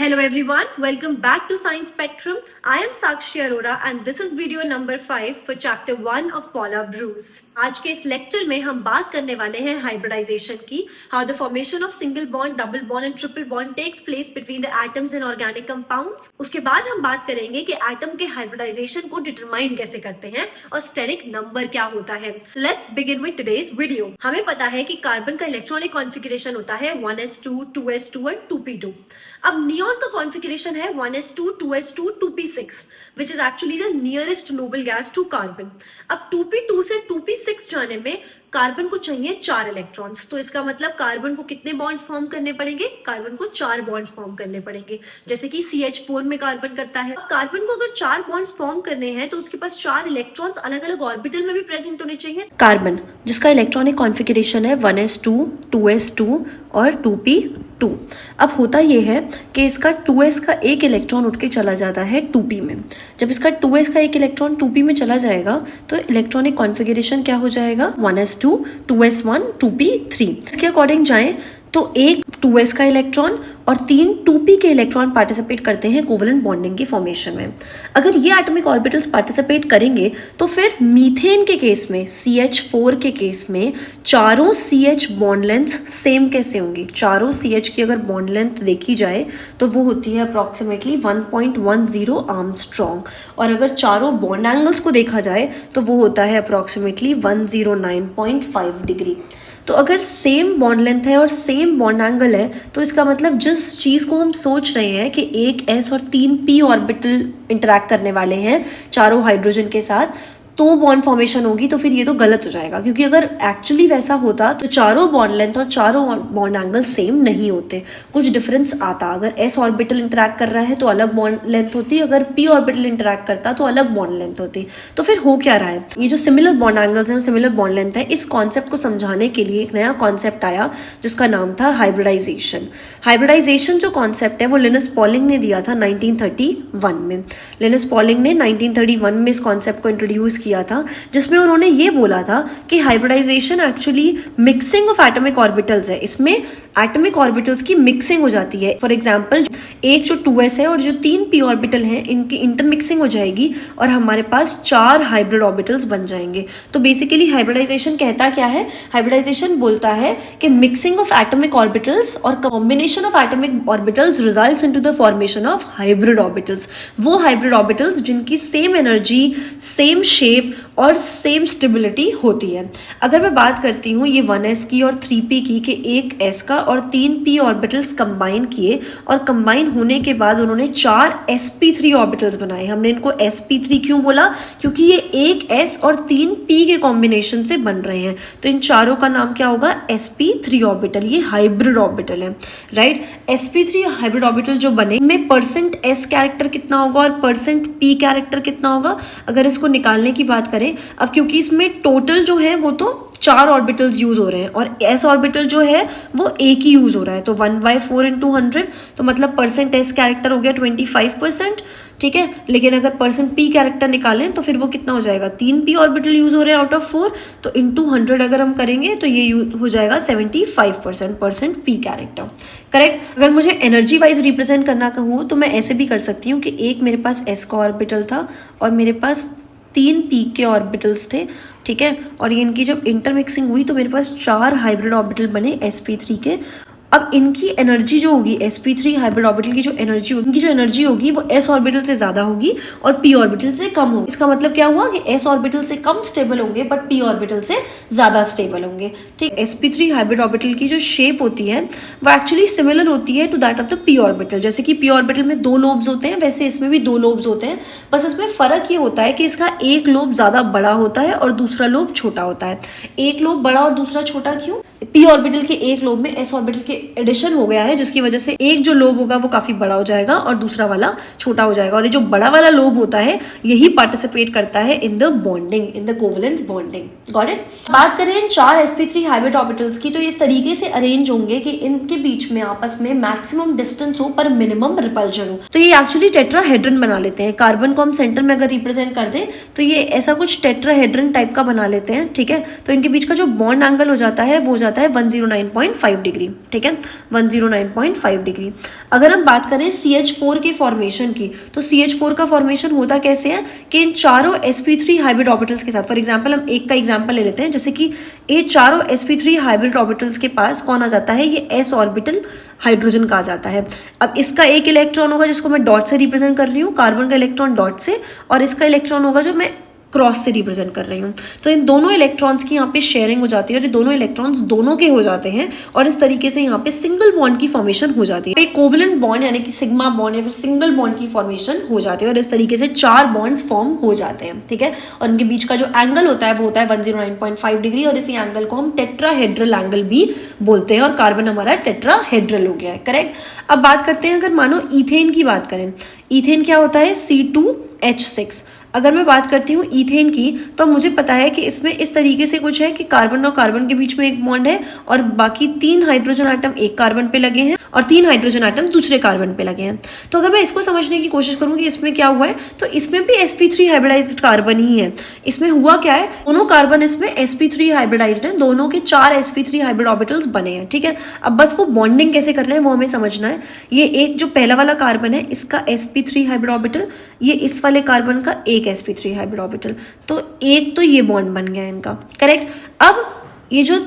Hello everyone, welcome back to Science Spectrum. I am Sakshi Arora and this is video number 5 for chapter 1 of Polar Brews. आज के इस lecture में हम बात करने वाले हैं हाइब्रिडाइजेशन की, how the formation of single bond, double bond and triple bond takes place between the atoms in organic compounds. उसके बाद हम बात करेंगे कि एटम के हाइब्रिडाइजेशन को डिटरमाइन कैसे करते हैं और स्टेरिक नंबर क्या होता है. Let's begin with today's video. हमें पता है कि कार्बन का इलेक्ट्रॉनिक कॉन्फ़िगरेशन होता है 1s2, 2s2 और 2p2. अब नियॉन का कॉन्फ़िगरेशन है 1s2, 2s2, 2p6 which is actually the nearest noble gas to carbon. अब 2p2 से 2p6 जाने में कार्बन को चाहिए 4 इलेक्ट्रॉन्स. तो इसका मतलब कार्बन को कितने बॉन्ड्स फॉर्म करने पड़ेंगे? कार्बन को 4 बॉन्ड्स फॉर्म करने पड़ेंगे, जैसे कि CH4 में कार्बन करता है. कार्बन को अगर 4 बॉन्ड्स फॉर्म करने हैं तो उसके पास 4 इलेक्ट्रॉन्स अलग अलग ऑर्बिटल में भी प्रेजेंट होने चाहिए. कार्बन जिसका इलेक्ट्रॉनिक कॉन्फ़िगरेशन है 1s2, 2s2 और 2p2. अब होता यह है कि इसका 2s का एक इलेक्ट्रॉन उठ के चला जाता है 2p में. जब इसका 2s का एक इलेक्ट्रॉन 2p में चला जाएगा तो इलेक्ट्रॉनिक कॉन्फ़िगरेशन क्या हो जाएगा? 1s2, 2s1, 2p3. इसके अकॉर्डिंग जाएं तो एक 2s का इलेक्ट्रॉन और 3 2p के इलेक्ट्रॉन पार्टिसिपेट करते हैं कोवलेंट बॉन्डिंग की फॉर्मेशन में. अगर ये एटॉमिक ऑर्बिटल्स पार्टिसिपेट करेंगे तो फिर मीथेन के केस में, CH4 के केस में चारों CH बॉन्ड लेंथ सेम कैसे होंगी? चारों CH की अगर बॉन्ड लेंथ देखी जाए तो वो होती है अप्रॉक्सीमेटली 1.10 आर्मस्ट्रॉन्ग, और अगर चारों बॉन्ड एंगल्स को देखा जाए तो वो होता है अप्रॉक्सीमेटली 109.5 डिग्री. तो अगर सेम बॉन्ड लेंथ है और सेम बॉन्ड एंगल है तो इसका मतलब जिस चीज़ को हम सोच रहे हैं कि एक s और 3 p ऑर्बिटल इंटरैक्ट करने वाले हैं चारों हाइड्रोजन के साथ, तो बॉन्ड फॉर्मेशन होगी, तो फिर ये तो गलत हो जाएगा. क्योंकि अगर एक्चुअली वैसा होता तो चारों बॉन्ड लेंथ और चारों बॉन्ड एंगल सेम नहीं होते, कुछ डिफरेंस आता. अगर s ऑर्बिटल इंटरैक्ट कर रहा है तो अलग बॉन्ड लेंथ होती, अगर p ऑर्बिटल इंटरैक्ट करता तो अलग बॉन्ड लेंथ होती. तो फिर हो क्या रहा है? ये जो सिमिलर बॉन्ड एंगल्स हैं, सिमिलर बॉन्ड लेंथ है, इस कॉन्सेप्ट को समझाने के लिए एक नया कॉन्सेप्ट आया जिसका नाम था हाइब्रिडाइजेशन. हाइब्रिडाइजेशन जो कॉन्सेप्ट है वो लिनस पॉलिंग ने दिया था 1931 में. लिनस पॉलिंग ने 1931 में इस कॉन्सेप्ट को इंट्रोड्यूस किया था, जिसमें उन्होंने ये बोला था कि hybridization actually mixing of atomic orbitals है. इसमें एटॉमिक ऑर्बिटल्स की मिक्सिंग हो जाती है. फॉर एग्जांपल एक जो 2s है और जो 3 p ऑर्बिटल हैं, इनकी इंटरमिक्सिंग हो जाएगी और हमारे पास 4 हाइब्रिड ऑर्बिटल्स बन जाएंगे. तो बेसिकली हाइब्रिडाइजेशन कहता क्या है? हाइब्रिडाइजेशन बोलता है कि मिक्सिंग ऑफ एटॉमिक ऑर्बिटल्स और combination of atomic orbitals results into the formation of hybrid orbitals. वो हाइब्रिड ऑर्बिटल्स जिनकी सेम एनर्जी, सेम शेप और सेम स्टेबिलिटी होती है. अगर मैं बात करती हूँ ये 1s की और 3p की, कि एक s का और 3 p ऑर्बिटल्स कंबाइन किए और कंबाइन होने के बाद उन्होंने 4 sp3 ऑर्बिटल्स बनाए. हमने इनको sp3 क्यों बोला? क्योंकि ये एक s और 3 p के कॉम्बिनेशन से बन रहे हैं. तो इन चारों का नाम क्या होगा? sp3 orbital. ये हाइब्रिड ऑर्बिटल है, राइट. sp3 हाइब्रिड ऑर्बिटल जो बने, इनमें %s कैरेक्टर कितना होगा और %p कैरेक्टर कितना होगा? अगर इसको निकालने की बात करें, अब क्योंकि इसमें टोटल जो है वो तो 4 ऑर्बिटल्स यूज हो रहे हैं और s ऑर्बिटल जो है वो एक ही यूज हो रहा है, तो 1/4 × 100, तो मतलब %s कैरेक्टर हो गया 25%. ठीक है, लेकिन अगर %p कैरेक्टर निकालें तो फिर वो कितना हो जाएगा? 3 p ऑर्बिटल यूज हो रहे हैं आउट ऑफ 4, तो इंटू 100 अगर हम करेंगे तो ये हो जाएगा 75% %p कैरेक्टर. करेक्ट. अगर मुझे एनर्जी वाइज रिप्रेजेंट करना कहूँ तो मैं ऐसे भी कर सकती हूँ कि एक मेरे पास s का ऑर्बिटल था और मेरे पास 3 p के ऑर्बिटल्स थे. ठीक है, और ये इनकी जब इंटरमिक्सिंग हुई तो मेरे पास 4 हाइब्रिड ऑर्बिटल बने sp3 के. अब इनकी एनर्जी जो होगी, sp3 हाइब्रिड ऑर्बिटल की जो एनर्जी होगी, इनकी जो एनर्जी होगी वो s ऑर्बिटल से ज़्यादा होगी और p ऑर्बिटल से कम होगी. इसका मतलब क्या हुआ कि s ऑर्बिटल से कम स्टेबल होंगे बट p ऑर्बिटल से ज़्यादा स्टेबल होंगे. ठीक. sp3 हाइब्रिड ऑर्बिटल की जो शेप होती है वो एक्चुअली सिमिलर होती है to that of the p orbital. जैसे कि p ऑर्बिटल में 2 लोब्स होते हैं, वैसे इसमें भी 2 लोब्स होते हैं. बस इसमें फ़र्क ये होता है कि इसका एक लोब ज़्यादा बड़ा होता है और दूसरा लोब छोटा होता है. एक लोब बड़ा और दूसरा छोटा क्यों? p ऑर्बिटल के एक लोब में s ऑर्बिटल के एडिशन हो गया है, जिसकी वजह से एक जो लोब होगा वो काफी बड़ा हो जाएगा और दूसरा वाला छोटा हो जाएगा. और ये जो बड़ा वाला लोब होता है यही पार्टिसिपेट करता है in the bonding, in the covalent bonding. Got it. बात करें इन 4 sp3 हाइब्रिड ऑर्बिटल्स की, तो इस तरीके से अरेंज होंगे कि इनके बीच में आपस में मैक्सिमम डिस्टेंस हो पर मिनिमम रिपल्जन हो. तो ये एक्चुअली टेट्राहेड्रन बना लेते हैं. कार्बन को हम सेंटर में अगर रिप्रेजेंट कर दें तो ये ऐसा कुछ टेट्राहेड्रन टाइप का बना लेते हैं. ठीक है, तो इनके बीच का जो बॉन्ड एंगल हो जाता है वो हो जाता जाता है 109.5 डिग्री, ठीक है, 109.5 डिग्री। अगर हम बात करें CH4 के फॉर्मेशन की, तो CH4 का फॉर्मेशन होता कैसे है कि इन चारों sp3 हाइब्रिड ऑर्बिटल्स के साथ, फॉर एग्जांपल हम एक का एग्जांपल ले लेते हैं, जैसे कि ये चारों sp3 हाइब्रिड ऑर्बिटल्स के पास कौन आ जाता है, ये s ऑर्बिटल हाइड्रोजन का आ जाता है। अब इसका एक इलेक्ट्रॉन होगा जिसको मैं डॉट से रिप्रेजेंट कर रही हूँ, कार्बन का इलेक्ट्रॉन डॉट से, और इसका इलेक्ट्रॉन होगा जो मैं क्रॉस से रिप्रेजेंट कर रही हूँ। तो इन दोनों इलेक्ट्रॉन्स की यहाँ पे शेयरिंग हो जाती है और ये दोनों इलेक्ट्रॉन्स दोनों के हो जाते हैं और इस तरीके से यहाँ पे सिंगल बॉन्ड की फॉर्मेशन हो जाती है। कोवेलेंट बॉन्ड यानी कि सिग्मा बॉन्ड या फिर सिंगल बॉन्ड की फॉर्मेशन हो जाती है और इस तरीके से 4 बॉन्ड्स फॉर्म हो जाते हैं, ठीक है। और इनके बीच का जो एंगल होता है वो होता है 109.5 डिग्री और इसी एंगल को हम टेट्राहेड्रल एंगल भी बोलते हैं और कार्बन हमारा टेट्राहेड्रल हो गया है, करेक्ट। अब बात करते हैं, अगर मानो ईथेन की बात करें, ईथेन क्या होता है, C2H6। अगर मैं बात करती हूँ ईथेन की, तो मुझे पता है कि इसमें इस तरीके से कुछ है कि कार्बन और कार्बन के बीच में एक बॉन्ड है और बाकी 3 हाइड्रोजन आटम एक कार्बन पे लगे हैं और 3 हाइड्रोजन आटम दूसरे कार्बन पे लगे हैं। तो अगर मैं इसको समझने की कोशिश करूँ कि इसमें क्या हुआ है, तो इसमें भी sp3 हाइब्रिडाइज्ड कार्बन ही है। इसमें हुआ क्या है, दोनों कार्बन इसमें sp3 हाइब्रिडाइज्ड है, दोनों के 4 sp3 हाइब्रिड ऑर्बिटल्स बने हैं, ठीक है। अब बस वो बॉन्डिंग कैसे करना है वो हमें समझना है। ये एक जो पहला वाला कार्बन है इसका sp3 हाइब्रिड ऑर्बिटल, ये इस वाले कार्बन का एक sp3 हाइब्रिड ऑर्बिटल, तो एक तो ये बॉन्ड बन गया इनका, करेक्ट। अब ये जो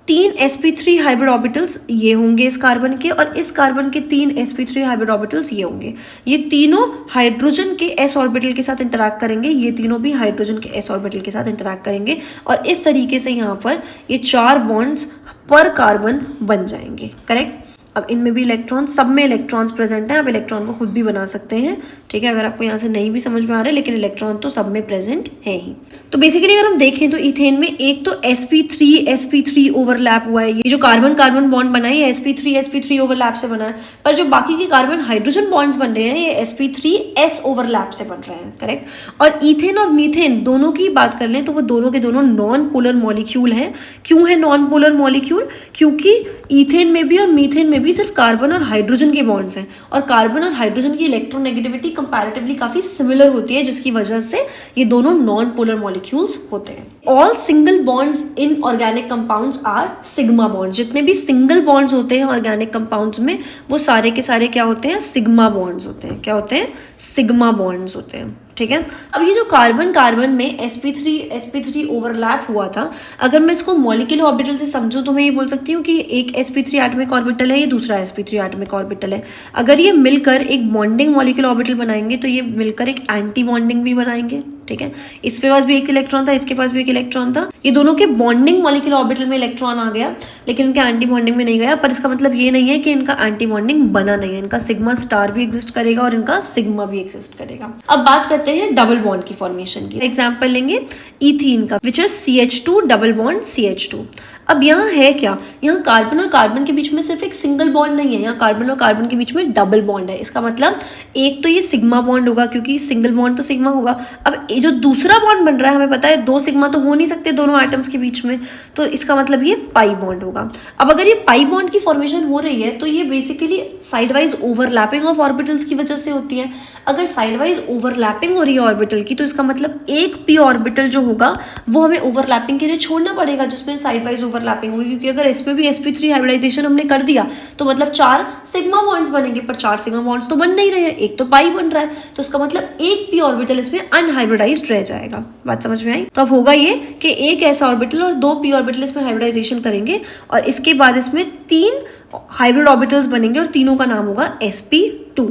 3 sp3 हाइब्रिड ऑर्बिटल्स ये होंगे इस कार्बन के और इस कार्बन के 3 sp3 हाइब्रिड ऑर्बिटल्स ये होंगे। ये तीनों हाइड्रोजन के s ऑर्बिटल के साथ इंटरैक्ट करेंगे, ये तीनों भी हाइड्रोजन के s ऑर्बिटल के साथ इंटरैक्ट करेंगे और इस तरीके से यहाँ पर ये 4 बॉन्ड्स पर कार्बन बन जाएंगे, करेक्ट। अब इनमें भी इलेक्ट्रॉन, सब में इलेक्ट्रॉन्स प्रेजेंट हैं, आप इलेक्ट्रॉन को खुद भी बना सकते हैं, ठीक है, अगर आपको यहाँ से नहीं भी समझ में आ रहा है, लेकिन इलेक्ट्रॉन तो सब में प्रेजेंट है ही। तो बेसिकली अगर हम देखें तो इथेन में एक तो sp3 ओवरलैप हुआ है, ये जो कार्बन कार्बन बॉन्ड बना है ये sp3 ओवरलैप से बना है, पर जो बाकी के कार्बन हाइड्रोजन बॉन्ड्स बन रहे हैं ये sp3s ओवरलैप से बन रहे हैं, करेक्ट। और इथेन और मीथेन दोनों की बात कर लें तो वो दोनों के दोनों नॉन पोलर मॉलिक्यूल हैं। क्यों है नॉन पोलर मॉलिक्यूल, क्योंकि इथेन में भी और मीथेन में भी सिर्फ कार्बन और हाइड्रोजन के बॉन्ड्स हैं और कार्बन और हाइड्रोजन की इलेक्ट्रोनेगेटिविटी कंपैरेटिवली काफी सिमिलर होती है, जिसकी वजह से ये दोनों नॉन पोलर मॉलिक्यूल्स होते हैं। All single bonds in organic compounds are sigma bonds. जितने भी सिंगल बॉन्ड्स होते हैं ऑर्गेनिक कंपाउंड्स में वो सारे के सारे क्या होते हैं, सिग्मा बॉन्ड्स होते हैं। क्या होते हैं, सिग्मा बॉन्ड्स होते हैं, ठीक है। अब ये जो कार्बन कार्बन में sp3 ओवरलैप हुआ था, अगर मैं इसको मॉलिक्यूलर ऑर्बिटल से समझूं तो मैं ये बोल सकती हूँ कि एक sp3 एटॉमिक ऑर्बिटल है, ये दूसरा sp3 एटॉमिक ऑर्बिटल है। अगर ये मिलकर एक बॉन्डिंग मॉलिक्यूलर ऑर्बिटल बनाएंगे तो ये मिलकर एक एंटी बॉन्डिंग भी बनाएंगे, ठीक है। इसके पास भी एक इलेक्ट्रॉन था, इसके पास भी एक इलेक्ट्रॉन था, ये दोनों के बॉन्डिंग मॉलिक्यूलर ऑर्बिटल में इलेक्ट्रॉन आ गया लेकिन इनके एंटी बॉन्डिंग में नहीं गया। पर इसका मतलब ये नहीं है कि इनका एंटी बॉन्डिंग बना नहीं है, इनका सिग्मा स्टार भी एग्जिस्ट करेगा और इनका सिग्मा भी एग्जिस्ट करेगा। अब बात करते हैं डबल बॉन्ड की फॉर्मेशन की। एग्जाम्पल लेंगे इथीन का, which is CH2 double bond CH2। अब यहाँ है क्या, यहाँ कार्बन और कार्बन के बीच में सिर्फ एक सिंगल बॉन्ड नहीं है, यहाँ कार्बन और कार्बन के बीच में डबल बॉन्ड है। इसका मतलब एक तो ये सिग्मा बॉन्ड होगा क्योंकि सिंगल बॉन्ड तो सिग्मा होगा। अब ये जो दूसरा बॉन्ड बन रहा है हमें पता है 2 सिग्मा तो हो नहीं सकते दोनों एटम्स के बीच में, तो इसका मतलब ये पाई बॉन्ड होगा। अब अगर ये पाई बॉन्ड की फॉर्मेशन हो रही है तो ये basically side wise overlapping of orbitals की वजह से होती है। अगर साइड वाइज ओवरलैपिंग हो रही है ऑर्बिटल की तो इसका मतलब एक पी ऑर्बिटल जो होगा वो हमें ओवरलैपिंग के लिए छोड़ना पड़ेगा जिसमें साइड वाइज ओवरलैपिंग होगी, क्योंकि अगर इसमें भी sp3 हाइब्रिडाइजेशन हमने कर दिया तो मतलब 4 सिग्मा बॉन्ड्स बनेंगे, पर 4 सिग्मा बॉन्ड्स तो बन नहीं रहे हैं, एक तो पाई बन रहा है, तो इसका मतलब एक पी ऑर्बिटल इसमें अनहाइब्रिडाइज्ड रह जाएगा। बात समझ में आई। तो अब होगा ये कि एक ऐसा ऑर्बिटल और 2 पी ऑर्बिटल इसमें हाइब्रिडाइजेशन करेंगे और इसके बाद इसमें 3 हाइब्रिड ऑर्बिटल्स बनेंगे और तीनों का नाम होगा sp2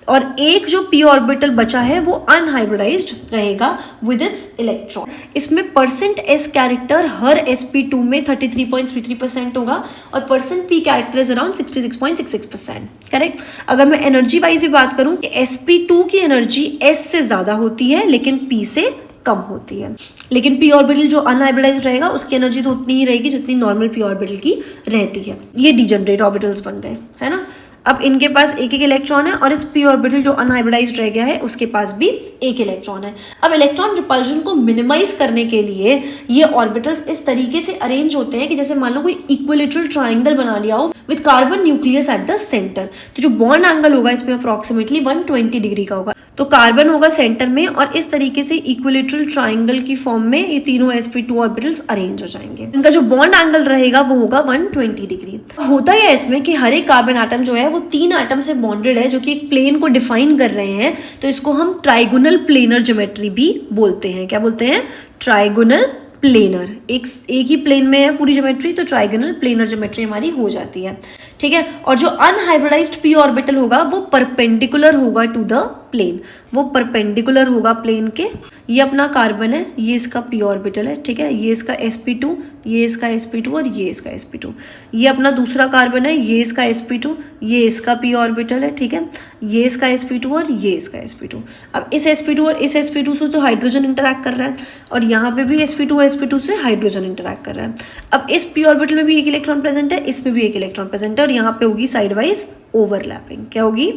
और एक जो p ऑर्बिटल बचा है वो अनहाइब्रिडाइज्ड रहेगा विद इट्स इलेक्ट्रॉन। इसमें %s कैरेक्टर हर sp2 में 33.33% होगा और %p character is around 66.66%, correct. अगर मैं एनर्जी वाइज भी बात करूं कि sp2 की एनर्जी s से ज्यादा होती है लेकिन p से कम होती है, लेकिन p ऑर्बिटल जो अनहाइब्रिडाइज्ड रहेगा उसकी एनर्जी तो उतनी ही रहेगी जितनी नॉर्मल p ऑर्बिटल की रहती है। ये डिजनरेट ऑर्बिटल्स बन गए, है ना। अब इनके पास एक एक इलेक्ट्रॉन है और इस पी ऑर्बिटल जो अनहाइब्रिडाइज्ड रह गया है उसके पास भी एक इलेक्ट्रॉन है। अब इलेक्ट्रॉन रिपल्जन को मिनिमाइज करने के लिए ये ऑर्बिटल्स इस तरीके से अरेंज होते हैं कि जैसे मान लो कोई इक्विलेटरल ट्राइंगल बना लिया हो with carbon nucleus at the centre. तो जो बॉन्ड एंगल होगा इसमें अप्रोक्सीमेटली 120 डिग्री का होगा। तो कार्बन होगा सेंटर में और इस तरीके से इक्विलेटरल ट्राइंगल की फॉर्म में ये तीनों sp2 ऑर्बिटल्स अरेंज हो जाएंगे। इनका जो बॉन्ड एंगल रहेगा वो होगा 120 डिग्री। होता है इसमें कि हर एक कार्बन एटम जो है वो 3 एटम से बॉन्डेड है जो कि एक प्लेन को डिफाइन कर रहे हैं। तो इसको हम ट्राइगोनल प्लेनर ज्योमेट्री भी बोलते हैं। क्या बोलते हैं? Trigonal planar. एक ही प्लेन में है पूरी ज्योमेट्री, तो ट्राइगोनल प्लेनर ज्योमेट्री हमारी हो जाती है। ठीक है। और जो अनहाइब्रिडाइज्ड पी ऑर्बिटल होगा वो परपेंडिकुलर होगा टू द प्लेन, वो परपेंडिकुलर होगा प्लेन के। ये अपना कार्बन है, ये इसका पी ऑर्बिटल है। ठीक है। ये इसका sp2, ये इसका sp2 और ये इसका sp2। ये अपना दूसरा कार्बन है, ये इसका sp2, ये इसका पी ऑर्बिटल है। ठीक है। ये इसका sp2 और ये इसका sp2। अब इस sp2 और इस sp2 से तो हाइड्रोजन इंटरैक्ट कर रहा है और यहाँ पे भी sp2 से हाइड्रोजन इंटरैक्ट कर रहा है। अब इस पी ऑर्बिटल में भी एक इलेक्ट्रॉन प्रेजेंट है, इसमें भी एक इलेक्ट्रॉन प्रेजेंट है और यहाँ पे होगी साइड वाइज ओवरलैपिंग। क्या होगी?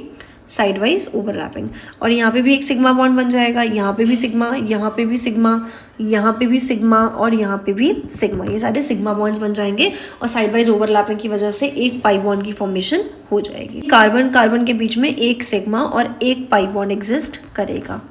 Side wise overlapping. और यहाँ पे भी एक सिग्मा बॉन्ड बन जाएगा, यहाँ पे भी सिग्मा, यहाँ पे भी सिग्मा, यहाँ पे भी सिग्मा और यहाँ पे भी सिग्मा। ये सारे सिग्मा बॉन्ड्स बन जाएंगे और साइड वाइज ओवरलैपिंग की वजह से एक पाई बॉन्ड की फॉर्मेशन हो जाएगी। कार्बन कार्बन के बीच में एक सिग्मा और एक पाई बॉन्ड एग्जिस्ट करेगा।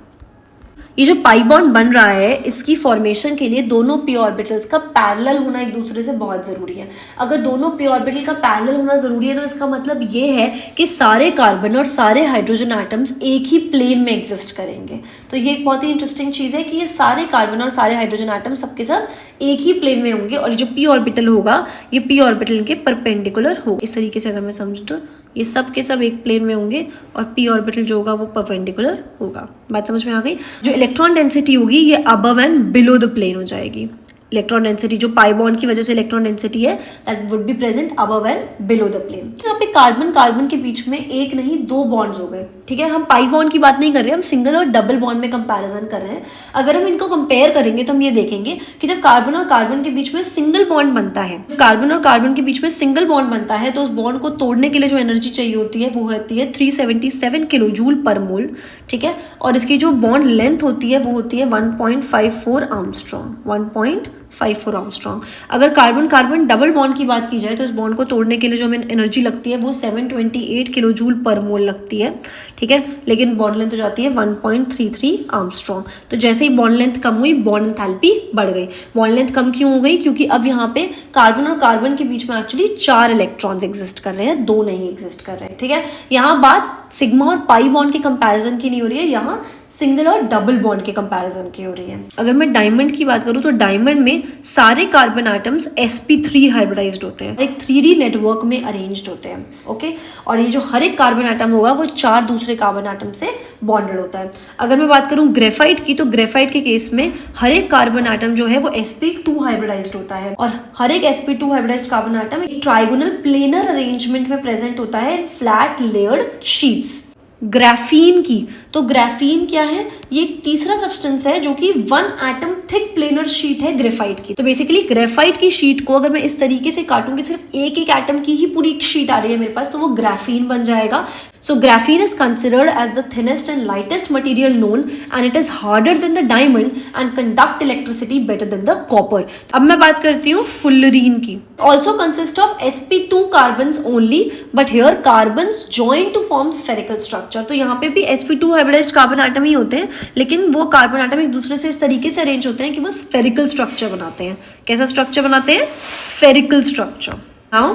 ये जो पाई बॉन्ड बन रहा है इसकी फॉर्मेशन के लिए दोनों पी ऑर्बिटल्स का पैरेलल होना एक दूसरे से बहुत जरूरी है। अगर दोनों पी ऑर्बिटल का पैरेलल होना जरूरी है तो इसका मतलब ये है कि सारे कार्बन और सारे हाइड्रोजन एटम्स एक ही प्लेन में एग्जिस्ट करेंगे। तो ये एक बहुत ही इंटरेस्टिंग चीज है कि ये सारे कार्बन और सारे हाइड्रोजन एटम सबके सब एक ही प्लेन में होंगे और जो पी ऑर्बिटल होगा ये पी ऑर्बिटल के परपेंडिकुलर होगा। इस तरीके से अगर मैं समझूं तो ये सब के सब एक प्लेन में होंगे और पी ऑर्बिटल जो होगा वो परपेंडिकुलर होगा। बात समझ में आ गई? जो इलेक्ट्रॉन डेंसिटी होगी ये above and below the plane हो जाएगी। इलेक्ट्रॉन डेंसिटी जो पाई बॉन्ड की वजह से इलेक्ट्रॉन डेंसिटी है that would be present above and below the plane. यहाँ पे कार्बन कार्बन के बीच में एक नहीं 2 बॉन्ड्स हो गए। ठीक है। हम पाई बॉन्ड की बात नहीं कर रहे, हम सिंगल और डबल बॉन्ड में कंपैरिजन कर रहे हैं। अगर हम इनको कंपेयर करेंगे तो हम ये देखेंगे कि जब कार्बन और कार्बन के बीच में सिंगल बॉन्ड बनता है, कार्बन और कार्बन के बीच में सिंगल बॉन्ड बनता है तो उस बॉन्ड को तोड़ने के लिए जो एनर्जी चाहिए होती है वो होती है 377 किलो जूल पर मोल। ठीक है। और इसकी जो बॉन्ड लेंथ होती है वो होती है 1.54 आर्मस्ट्रॉन्ग, 1.54 आर्मस्ट्रॉन्ग। अगर कार्बन कार्बन डबल बॉन्ड की बात की जाए तो इस बॉन्ड को तोड़ने के लिए जो हमें एनर्जी लगती है वो 728 किलो जूल पर मोल लगती है। ठीक है। लेकिन बॉन्ड लेंथ हो जाती है 1.33 आर्मस्ट्रॉन्ग। तो जैसे ही बॉन्ड लेंथ कम हुई बॉन्ड एंथैल्पी बढ़ गई। बॉन्ड लेंथ कम क्यों हो गई? क्योंकि अब यहाँ पे कार्बन और कार्बन के बीच में एक्चुअली 4 इलेक्ट्रॉन्स एग्जिस्ट कर रहे हैं, 2 नहीं एग्जिस्ट कर रहे हैं। ठीक है। यहाँ बात सिग्मा और पाई बॉन्ड के कंपैरिजन की नहीं हो रही है, यहाँ सिंगल और डबल बॉन्ड के कंपैरिजन की हो रही है। अगर मैं डायमंड की बात करूं तो डायमंड में सारे कार्बन एटम्स sp3 हाइब्रिडाइज्ड होते हैं, एक 3D नेटवर्क में अरेंज्ड होते हैं। ओके। और ये जो हर एक कार्बन एटम होगा वो 4 दूसरे कार्बन एटम से बॉन्डेड होता है। अगर मैं बात करूं ग्रेफाइट की तो ग्रेफाइट के केस में हर एक कार्बन एटम जो है वो sp2 हाइब्रिडाइज्ड होता है और हर एक sp2 हाइब्रिडाइज्ड कार्बन एटम एक ट्राइगोनल प्लेनर अरेंजमेंट में प्रेजेंट होता है, फ्लैट लेयर्ड शीट्स। ग्राफीन की तो ग्राफीन क्या है? ये एक तीसरा सब्सटेंस है जो कि 1 एटम थिक प्लेनर शीट है ग्रेफाइट की। तो बेसिकली ग्रेफाइट की शीट को अगर मैं इस तरीके से काटूंगी, सिर्फ एक एक एटम की ही पूरी एक शीट आ रही है मेरे पास, तो वो ग्राफीन बन जाएगा। So graphene is considered as the thinnest and lightest material known and it is harder than the diamond and conduct electricity better than the copper. अब मैं बात करती हूँ fullerene की। Also consist of sp2 carbons only, but here carbons join to form spherical structure. तो यहाँ पे भी sp2 hybridized carbon atom ही होते हैं, लेकिन वो carbon atom एक दूसरे से इस तरीके से अरेंज होते हैं कि वो spherical structure बनाते हैं। कैसा structure बनाते हैं? Spherical structure. Now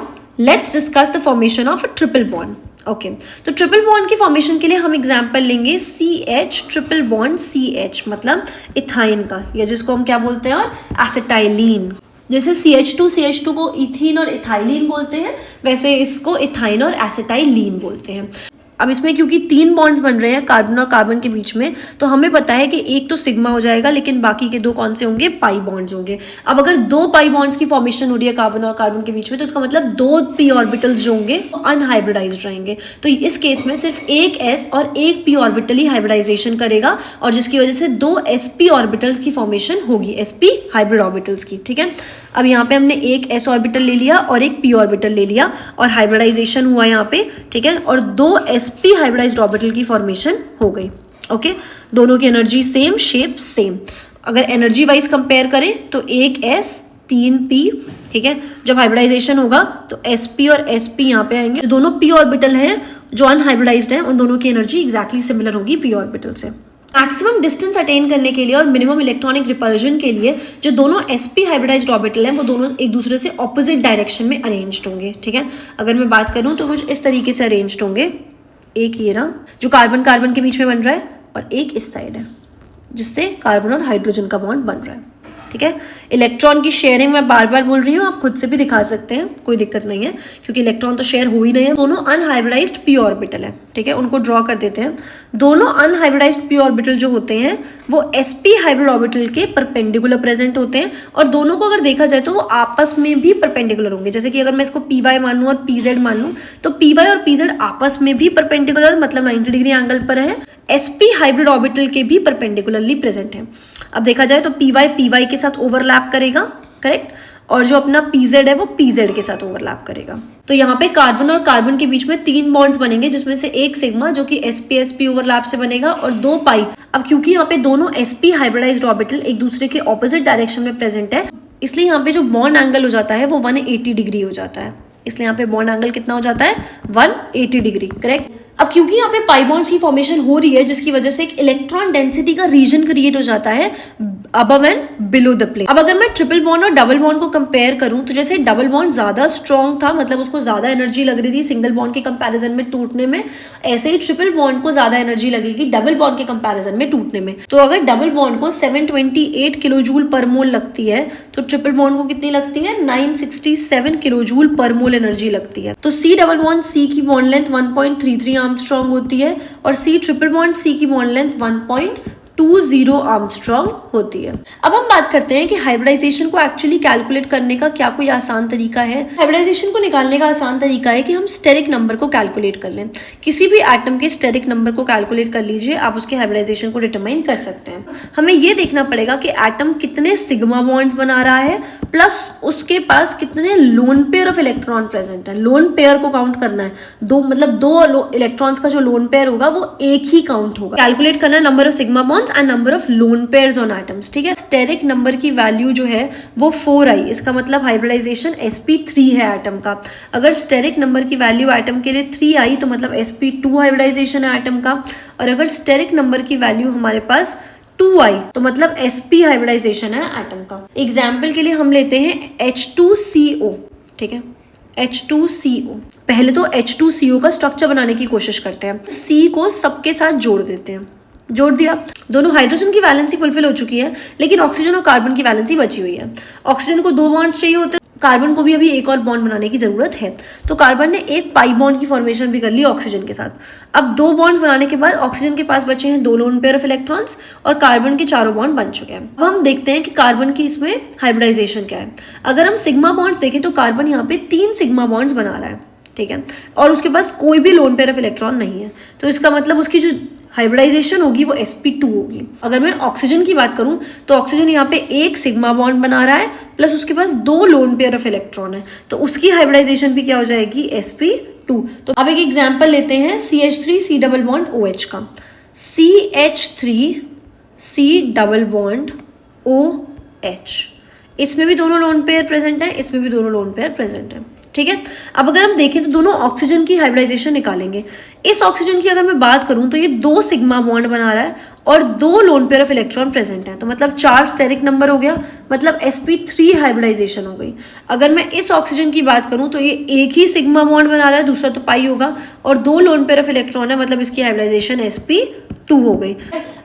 let's discuss the formation of a triple bond. Okay. तो ट्रिपल बॉन्ड की फॉर्मेशन के लिए हम एग्जांपल लेंगे CH ट्रिपल बॉन्ड CH मतलब इथाइन का, या जिसको हम क्या बोलते हैं और एसिटाइलिन। जैसे CH2 को इथीन और इथाइलिन बोलते हैं, वैसे इसको इथाइन और एसिटाइलिन बोलते हैं। अब इसमें क्योंकि 3 बॉन्ड्स बन रहे हैं कार्बन और कार्बन के बीच में, तो हमें पता है कि एक तो सिग्मा हो जाएगा, लेकिन बाकी के 2 कौन से होंगे, पाई बॉन्ड्स होंगे। अब अगर 2 पाई बॉन्ड्स की फॉर्मेशन हो रही है कार्बन और कार्बन के बीच में, तो इसका मतलब 2 पी ऑर्बिटल्स जो होंगे वो अनहाइब्रिडाइज्ड रहेंगे। तो इस केस में सिर्फ एक एस और एक पी ऑर्बिटल ही हाइब्रिडाइजेशन करेगा, और जिसकी वजह से 2 sp ऑर्बिटल्स की फॉर्मेशन होगी, sp हाइब्रिड ऑर्बिटल्स की। ठीक है, अब यहाँ पे हमने एक s ऑर्बिटल ले लिया और एक p ऑर्बिटल ले लिया और हाइब्रिडाइजेशन हुआ यहाँ पे। ठीक है, और 2 sp हाइब्रिडाइज्ड ऑर्बिटल की फॉर्मेशन हो गई। ओके, दोनों की एनर्जी सेम, शेप सेम। अगर एनर्जी वाइज कंपेयर करें तो एक s 3 p। ठीक है, जब हाइब्रिडाइजेशन होगा तो sp और sp यहाँ पे आएंगे। दोनों p ऑर्बिटल हैं जो अनहाइब्रिडाइज्ड हैं, उन दोनों की एनर्जी एग्जैक्टली सिमिलर होगी p ऑर्बिटल से। मैक्सिमम डिस्टेंस अटेन करने के लिए और मिनिमम इलेक्ट्रॉनिक रिपल्जन के लिए जो दोनों sp हाइब्रिडाइज्ड ऑर्बिटल हैं वो दोनों एक दूसरे से ऑपोजिट डायरेक्शन में अरेंज्ड होंगे। ठीक है, अगर मैं बात करूं तो कुछ इस तरीके से अरेंज्ड होंगे। एक ये रहा जो कार्बन कार्बन के बीच में बन रहा है, और एक इस साइड है जिससे कार्बन और हाइड्रोजन का बॉन्ड बन रहा है। ठीक है, इलेक्ट्रॉन की शेयरिंग मैं बार बार बोल रही हूँ, आप खुद से भी दिखा सकते हैं, कोई दिक्कत नहीं है, क्योंकि इलेक्ट्रॉन तो शेयर हो ही नहीं है। दोनों अनहाइब्रिडाइज्ड पी ऑर्बिटल है। ठीक है, उनको ड्रॉ कर देते हैं। दोनों अनहाइब्रिडाइज्ड पी ऑर्बिटल जो होते हैं वो sp हाइब्रिड ऑर्बिटल के परपेंडिकुलर प्रेजेंट होते हैं, और दोनों को अगर देखा जाए तो वो आपस में भी परपेंडिकुलर होंगे। जैसे कि अगर मैं इसको py मान लूँ और pz मान लूँ, तो py और pz आपस में भी परपेंडिकुलर, मतलब 90 डिग्री एंगल पर है, sp हाइब्रिड ऑर्बिटल के भी परपेंडिकुलरली प्रेजेंट है। अब देखा जाए तो py के साथ ओवरलैप करेगा, करेक्ट, और जो अपना pz है वो pz के साथ ओवरलैप करेगा। तो यहाँ पे कार्बन और कार्बन के बीच में 3 बॉन्ड्स बनेंगे, जिसमें से एक सिग्मा जो कि sp ओवरलैप से बनेगा, और 2 पाई। अब क्योंकि यहाँ पे दोनों sp हाइब्रिडाइज्ड ऑर्बिटल एक दूसरे के ऑपोजिट डायरेक्शन में प्रेजेंट है, इसलिए यहाँ पे जो बॉन्ड एंगल हो जाता है वो 180 डिग्री हो जाता है। इसलिए यहाँ पे बॉन्ड एंगल कितना हो जाता है, 180 डिग्री, करेक्ट। अब क्योंकि यहाँ पे पाई बॉन्ड्स की फॉर्मेशन हो रही है, जिसकी वजह से एक इलेक्ट्रॉन डेंसिटी का रीजन क्रिएट हो जाता है above and below the plane. अब अगर मैं ट्रिपल बॉन्ड और डबल बॉन्ड को कंपेयर करूं, तो जैसे डबल बॉन्ड ज्यादा स्ट्रॉन्ग था, मतलब उसको ज्यादा एनर्जी लग रही थी सिंगल बॉन्ड के कंपैरिजन में टूटने में, ऐसे ही ट्रिपल बॉन्ड को ज्यादा एनर्जी लगेगी डबल बॉन्ड के कंपैरिजन में टूटने में। तो अगर डबल बॉन्ड को 728 किलो जूल पर मोल लगती है, तो ट्रिपल बॉन्ड को कितनी लगती है, 967 किलो जूल पर मोल एनर्जी लगती है। तो C डबल बॉन्ड C की बॉन्ड लेंथ 1.33 आर्मस्ट्रॉन्ग होती है, और C ट्रिपल बॉन्ड C की बॉन्ड लेंथ 1.20 आर्मस्ट्रॉन्ग होती है। अब हम बात करते हैं कि हाइब्रिडाइजेशन को एक्चुअली कैलकुलेट करने का क्या कोई आसान तरीका है। हाइब्रिडाइजेशन को निकालने का आसान तरीका है कि हम स्टेरिक नंबर को कैलकुलेट कर लें। किसी भी एटम के स्टेरिक नंबर को कैलकुलेट कर लीजिए, आप उसके हाइब्रिडाइजेशन को डिटरमाइन कर सकते हैं। हमें यह देखना पड़ेगा कि एटम कितने सिग्मा बॉन्ड्स बना रहा है, प्लस उसके पास कितने lone pair of electron present है। लोन पेयर को काउंट करना है, दो इलेक्ट्रॉन्स का जो लोन पेयर होगा वो एक ही काउंट होगा। कैलकुलेट करना है number of sigma bonds and number of lone pairs on atoms. ठीक है, स्टेरिक नंबर की वैल्यू जो है वो 4 आई, इसका मतलब हाइब्रिडाइजेशन sp3 है एटम का। अगर स्टेरिक नंबर की वैल्यू एटम के लिए 3 आई, तो मतलब sp2 हाइब्रिडाइजेशन है एटम का। और अगर स्टेरिक नंबर की वैल्यू हमारे पास 2 आई, तो मतलब sp हाइब्रिडाइजेशन है एटम का। एग्जाम्पल के लिए हम लेते हैं H2CO। ठीक है, H2CO। पहले तो H2CO का स्ट्रक्चर बनाने की कोशिश करते हैं। C को सबके साथ जोड़ देते हैं, जोड़ दिया, दोनों हाइड्रोजन की वैलेंसी फुलफिल हो चुकी है, लेकिन ऑक्सीजन और कार्बन की वैलेंसी बची हुई है। ऑक्सीजन को 2 बॉन्ड चाहिए होते, कार्बन को भी अभी एक और बॉन्ड बनाने की जरूरत है। तो कार्बन ने एक पाई बॉन्ड की फॉर्मेशन भी कर ली ऑक्सीजन के साथ। अब 2 बॉन्ड्स बनाने के बाद ऑक्सीजन के पास बचे हैं 2 लोन पेयर ऑफ इलेक्ट्रॉन्स, और कार्बन के 4 बॉन्ड बन चुके हैं। अब हम देखते हैं कि कार्बन की इसमें हाइब्रिडाइजेशन क्या है। अगर हम सिग्मा बॉन्ड्स देखें तो कार्बन यहाँ पे 3 सिग्मा बॉन्ड्स बना रहा है। ठीक है, और उसके पास कोई भी लोन पेयर ऑफ इलेक्ट्रॉन नहीं है, तो इसका मतलब उसकी जो हाइब्रिडाइजेशन होगी वो sp2 होगी। अगर मैं ऑक्सीजन की बात करूं तो ऑक्सीजन यहाँ पे एक सिग्मा बॉन्ड बना रहा है, प्लस उसके पास 2 लोन पेयर ऑफ इलेक्ट्रॉन है, तो उसकी हाइब्रिडाइजेशन भी क्या हो जाएगी, sp2। तो अब एक एग्जांपल लेते हैं CH3 C double bond OH का। CH3 C double bond OH, इसमें भी दोनों लोन पेयर प्रेजेंट है, इसमें भी दोनों लोन पेयर प्रेजेंट है। ठीक है, अब अगर हम देखें तो दोनों ऑक्सीजन की हाइब्रिडाइजेशन निकालेंगे। इस ऑक्सीजन की अगर मैं बात करूं तो ये 2 सिग्मा बॉन्ड बना रहा है और 2 lone pair of electron present है, तो मतलब 4 स्टेरिक नंबर हो गया, मतलब sp3 हाइब्रिडाइजेशन हो गई। अगर मैं इस ऑक्सीजन की बात करूं तो ये एक ही सिग्मा बॉन्ड बना रहा है, दूसरा तो पाई होगा, और 2 लोन पेयर ऑफ इलेक्ट्रॉन है, मतलब इसकी हाइब्रिडाइजेशन sp2 हो गई।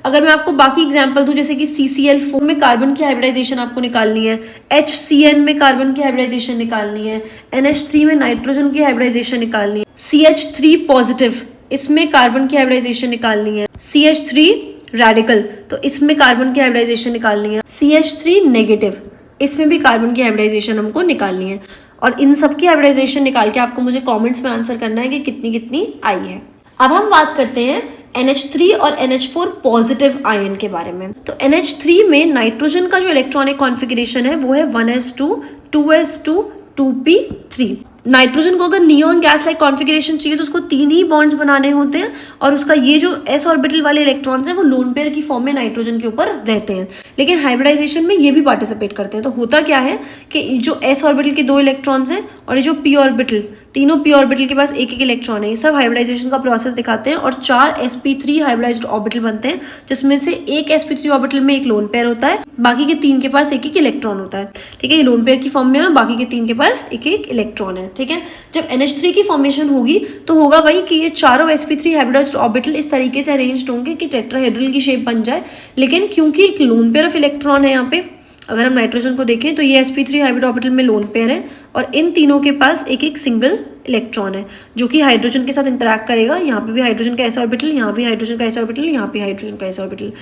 अगर मैं आपको बाकी एग्जांपल दूं, जैसे कि CCl4 में कार्बन की हाइब्रिडाइजेशन आपको निकालनी है, HCN में कार्बन की हाइब्रिडाइजेशन निकालनी है, NH3 में नाइट्रोजन की हाइब्रिडाइजेशन निकालनी है, CH3 पॉजिटिव इसमें कार्बन की हाइब्रिडाइजेशन निकालनी है। CH3 रेडिकल, तो इसमें कार्बन की हाइब्रिडाइजेशन निकालनी है। CH3 नेगेटिव, इसमें भी कार्बन की हाइब्रिडाइजेशन हमको निकालनी है। और इन सब की हाइब्रिडाइजेशन निकाल के आपको मुझे कमेंट्स में आंसर करना है कि कितनी कितनी आई है। अब हम बात करते हैं NH3 और NH4 पॉजिटिव आयन के बारे में। तो NH3 में नाइट्रोजन का जो इलेक्ट्रॉनिक कॉन्फ़िगरेशन है वो है 1s2 2s2 2p3। नाइट्रोजन को अगर नियॉन गैस लाइक कॉन्फ़िगरेशन चाहिए तो उसको 3 ही बॉन्ड्स बनाने होते हैं, और उसका ये जो s ऑर्बिटल वाले इलेक्ट्रॉन्स हैं वो लोन पेयर की फॉर्म में नाइट्रोजन के ऊपर रहते हैं, लेकिन हाइब्रिडाइजेशन में ये भी पार्टिसिपेट करते हैं। तो होता क्या है कि जो s ऑर्बिटल के 2 इलेक्ट्रॉन्स हैं और ये जो p ऑर्बिटल, तीनों p ऑर्बिटल के पास एक एक इलेक्ट्रॉन है, ये सब हाइब्रिडाइजेशन का प्रोसेस दिखाते हैं और 4 sp3 हाइब्रिडाइज्ड ऑर्बिटल बनते हैं, जिसमें से एक sp3 ऑर्बिटल में एक लोन पेयर होता है, बाकी के 3 के पास एक एक इलेक्ट्रॉन होता है। ठीक है, ये लोन पेयर की फॉर्म में है, बाकी के 3 के पास एक एक इलेक्ट्रॉन है। ठीक है, जब NH3 की फॉर्मेशन होगी तो होगा वही कि ये चारों sp3 हाइब्रिडाइज्ड ऑर्बिटल इस तरीके से अरेंज्ड होंगे कि टेट्राहेड्रल की शेप बन जाए, लेकिन क्योंकि एक लोन पेयर ऑफ इलेक्ट्रॉन है यहाँ पे, अगर हम नाइट्रोजन को देखें तो ये sp3 हाइब्रिड ऑर्बिटल में लोन पेयर है और इन तीनों के पास एक एक सिंगल इलेक्ट्रॉन है जो कि हाइड्रोजन के साथ इंटरैक्ट करेगा। यहाँ पे भी हाइड्रोजन का s ऑर्बिटल, यहाँ भी हाइड्रोजन का s ऑर्बिटल, यहाँ पे हाइड्रोजन का s ऑर्बिटल।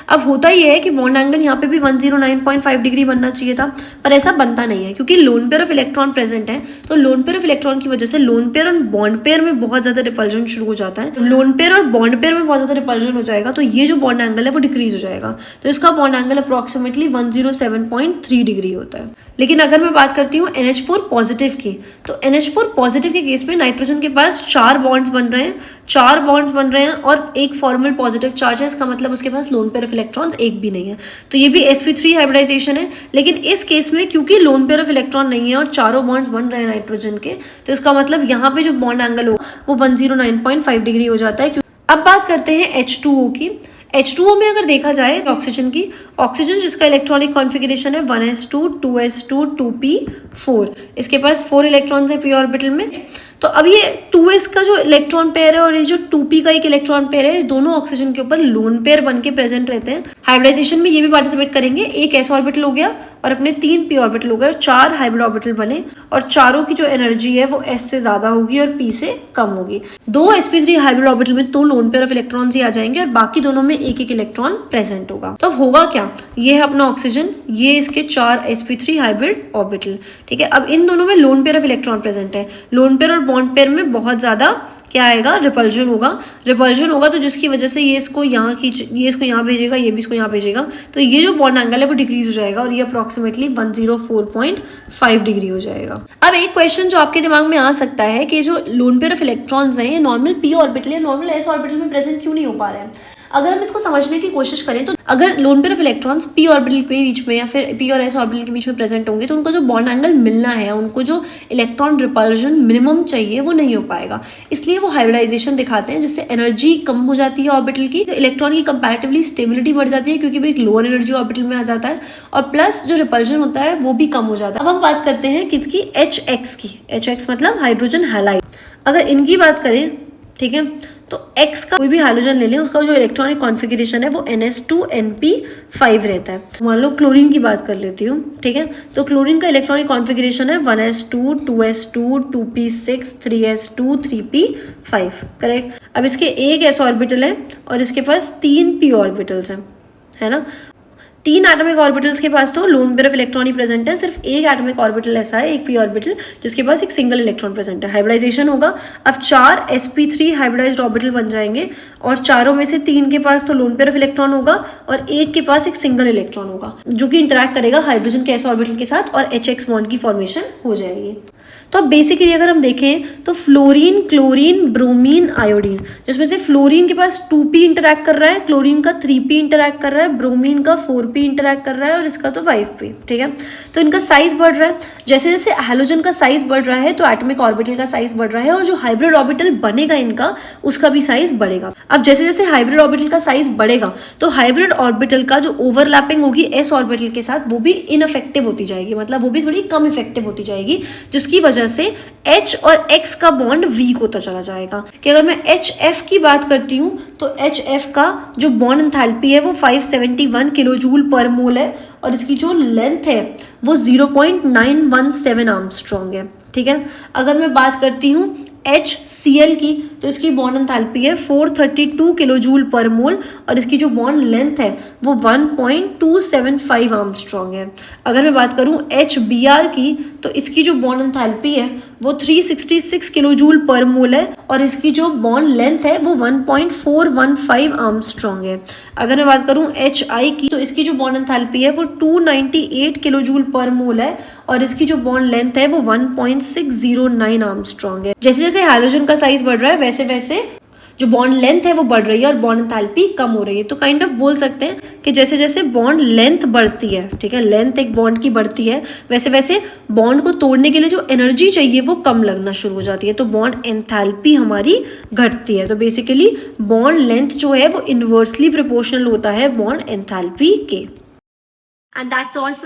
अब होता ये है कि बॉन्ड एंगल यहाँ पे भी 109.5 डिग्री बनना चाहिए था, पर ऐसा बनता नहीं है क्योंकि lone pair of electron present है। तो लोन पेयर ऑफ इलेक्ट्रॉन की वजह से लोन पेयर और बॉन्ड पेयर में बहुत ज्यादा रिपल्जन शुरू हो जाता है। लोन पेयर और बॉन्ड पेयर में बहुत ज्यादा रिपल्जन हो जाएगा तो ये जो बॉन्ड एंगल है वो डिक्रीज हो जाएगा, तो इसका बॉन्ड एंगल अप्रोक्सीमेटली 107.3 डिग्री होता है। लेकिन अगर मैं बात करती हूँ NH4 पॉजिटिव की, तो NH4 पॉजिटिव के केस में नाइट्रोजन के पास 4 बॉन्ड्स बन रहे हैं, 4 बॉन्ड्स बन रहे हैं और एक फॉर्मल पॉजिटिव चार्ज है, इसका मतलब उसके पास लोन पेयर ऑफ इलेक्ट्रॉन्स एक भी नहीं है। तो ये भी sp3 हाइब्रिडाइजेशन है, लेकिन इस केस में क्योंकि लोन पेयर ऑफ इलेक्ट्रॉन नहीं है और चारों बॉन्ड्स बन रहे हैं नाइट्रोजन के, तो इसका मतलब यहाँ पे जो बॉन्ड एंगल हो वो 109.5 डिग्री हो जाता है। अब बात करते हैं H2O की। H2O में अगर देखा जाए ऑक्सीजन की, ऑक्सीजन जिसका इलेक्ट्रॉनिक कॉन्फ़िगरेशन है 1s2 2s2 2p4, इसके पास 4 इलेक्ट्रॉन्स है p ऑर्बिटल में। तो अब ये 2s का जो इलेक्ट्रॉन पेयर है और ये जो 2p का एक इलेक्ट्रॉन पेयर है, दोनों ऑक्सीजन के ऊपर लोन पेयर बन के प्रेजेंट रहते हैं। हाइब्रिडाइजेशन में ये भी पार्टिसिपेट करेंगे, एक s ऑर्बिटल हो गया और अपने 3 p ऑर्बिटल हो गए और 4 हाइब्रिड ऑर्बिटल बने, और चारों की जो एनर्जी है वो s से ज्यादा होगी और p से कम होगी। 2 sp3 हाइब्रिड ऑर्बिटल में तो लोन पेयर ऑफ इलेक्ट्रॉन्स ही आ जाएंगे और बाकी दोनों में एक एक इलेक्ट्रॉन प्रेजेंट होगा। तो अब होगा क्या, ये है अपना ऑक्सीजन, ये इसके 4 sp3 हाइब्रिड ऑर्बिटल। ठीक है, अब इन दोनों में lone pair of electron present है, लोन पेयर और बॉन्ड पेयर में बहुत ज्यादा क्या आएगा, रिपल्जन होगा। रिपल्जन होगा तो जिसकी वजह से ये इसको यहाँ खींच, ये इसको यहाँ भेजेगा, ये भी इसको यहाँ भेजेगा, तो ये जो बॉन्ड एंगल है वो डिक्रीज हो जाएगा और ये अप्रोक्सीमेटली 104.5 डिग्री हो जाएगा। अब एक क्वेश्चन जो आपके दिमाग में आ सकता है कि जो लोन पेयर ऑफ इलेक्ट्रॉन्स हैं ये नॉर्मल p ऑर्बिटल या नॉर्मल s ऑर्बिटल में प्रेजेंट क्यों नहीं हो पा रहे हैं। अगर हम इसको समझने की कोशिश करें तो अगर lone pair of electrons p orbital के बीच में या फिर p और s ऑर्बिटल के बीच में प्रेजेंट होंगे तो उनको जो बॉन्ड एंगल मिलना है, उनको जो इलेक्ट्रॉन रिपल्जन मिनिमम चाहिए वो नहीं हो पाएगा, इसलिए वो हाइब्रिडाइजेशन दिखाते हैं जिससे एनर्जी कम हो जाती है ऑर्बिटल की, तो इलेक्ट्रॉन की कंपैरेटिवली स्टेबिलिटी बढ़ जाती है क्योंकि वो एक लोअर एनर्जी ऑर्बिटल में आ जाता है, और प्लस जो रिपल्जन होता है वो भी कम हो जाता है। अब हम बात करते हैं किसकी, HX की। HX मतलब हाइड्रोजन हैलाइड। अगर इनकी बात करें, ठीक है, तो X का कोई भी हाइड्रोजन ले लें, उसका जो इलेक्ट्रॉनिक कॉन्फ़िगरेशन है वो NS2NP5 रहता है। मान लो क्लोरीन की बात कर लेती हूँ, ठीक है, तो क्लोरीन का इलेक्ट्रॉनिक कॉन्फ़िगरेशन है 1s2 2s2 2p6 3s2 3p5, correct. अब इसके एक s ऑर्बिटल है और इसके पास 3 p ऑर्बिटल्स हैं, है ना। 3 एटॉमिक ऑर्बिटल्स के पास तो lone pair of electron he present है, सिर्फ एक एटॉमिक ऑर्बिटल ऐसा है, एक p ऑर्बिटल जिसके पास एक सिंगल इलेक्ट्रॉन प्रेजेंट है। हाइब्रिडाइजेशन होगा, अब 4 sp3 हाइब्रिडाइज्ड ऑर्बिटल बन जाएंगे और चारों में से 3 के पास तो लोन पेयर ऑफ इलेक्ट्रॉन होगा और एक के पास एक सिंगल इलेक्ट्रॉन होगा जो कि इंटरैक्ट करेगा हाइड्रोजन के s ऑर्बिटल के साथ और HX बॉन्ड की फॉर्मेशन हो जाएगी। तो अब बेसिकली अगर हम देखें तो फ्लोरीन, क्लोरीन, ब्रोमीन, आयोडीन, जिसमें से फ्लोरीन के पास 2p इंटरैक्ट कर रहा है, क्लोरीन का 3p इंटरैक्ट कर रहा है, ब्रोमीन का 4p इंटरैक्ट कर रहा है और इसका तो 5p, ठीक है। तो इनका साइज बढ़ रहा है, जैसे जैसे हैलोजन का साइज बढ़ रहा है तो एटॉमिक ऑर्बिटल का साइज बढ़ रहा है और जो हाइब्रिड ऑर्बिटल बनेगा इनका उसका भी साइज बढ़ेगा। अब जैसे जैसे हाइब्रिड ऑर्बिटल का साइज बढ़ेगा तो हाइब्रिड ऑर्बिटल का जो ओवरलैपिंग होगी s ऑर्बिटल के साथ वो भी इनइफेक्टिव होती जाएगी, मतलब वो भी थोड़ी कम इफेक्टिव होती जाएगी, जिसकी वजह से H और X का बॉन्ड वीक होता चला जाएगा। कि अगर मैं HF की बात करती हूँ तो HF का जो बॉन्ड एंथैल्पी है वो 571 किलोजूल पर मोल है और इसकी जो लेंथ है वो 0.917 आर्मस्ट्रॉन्ग है, ठीक है। अगर मैं बात करती हूँ HCl की, तो इसकी बॉन्ड एंथैल्पी है 432 किलो जूल पर मोल और इसकी जो बॉन्ड लेंथ है वो 1.275 आर्मस्ट्रॉन्ग है। अगर मैं बात करूं HBr की, तो इसकी जो बॉन्ड एंथैल्पी है वो 366 किलो जूल पर मोल है और इसकी जो बॉन्ड लेंथ है वो 1.415 आर्मस्ट्रॉन्ग है। अगर मैं बात करूं HI की, तो इसकी जो बॉन्ड एंथैल्पी है वो 298 किलो जूल पर मोल है और इसकी जो बॉन्ड लेंथ है वो 1.609 आर्मस्ट्रॉन्ग है। जैसे जैसे हाइड्रोजन का साइज बढ़ रहा है वैसे वैसे जो बॉन्ड लेंथ है वो बढ़ रही है और बॉन्ड एंथैल्पी कम हो रही है। तो काइंड ऑफ बोल सकते हैं कि जैसे जैसे बॉन्ड लेंथ बढ़ती है, ठीक है, लेंथ एक बॉन्ड की बढ़ती है, वैसे वैसे बॉन्ड को तोड़ने के लिए जो एनर्जी चाहिए वो कम लगना शुरू हो जाती है, तो बॉन्ड एंथैल्पी हमारी घटती है। तो बेसिकली बॉन्ड लेंथ जो है वो इनवर्सली प्रोपोर्शनल होता है बॉन्ड एंथैल्पी के। And that's all for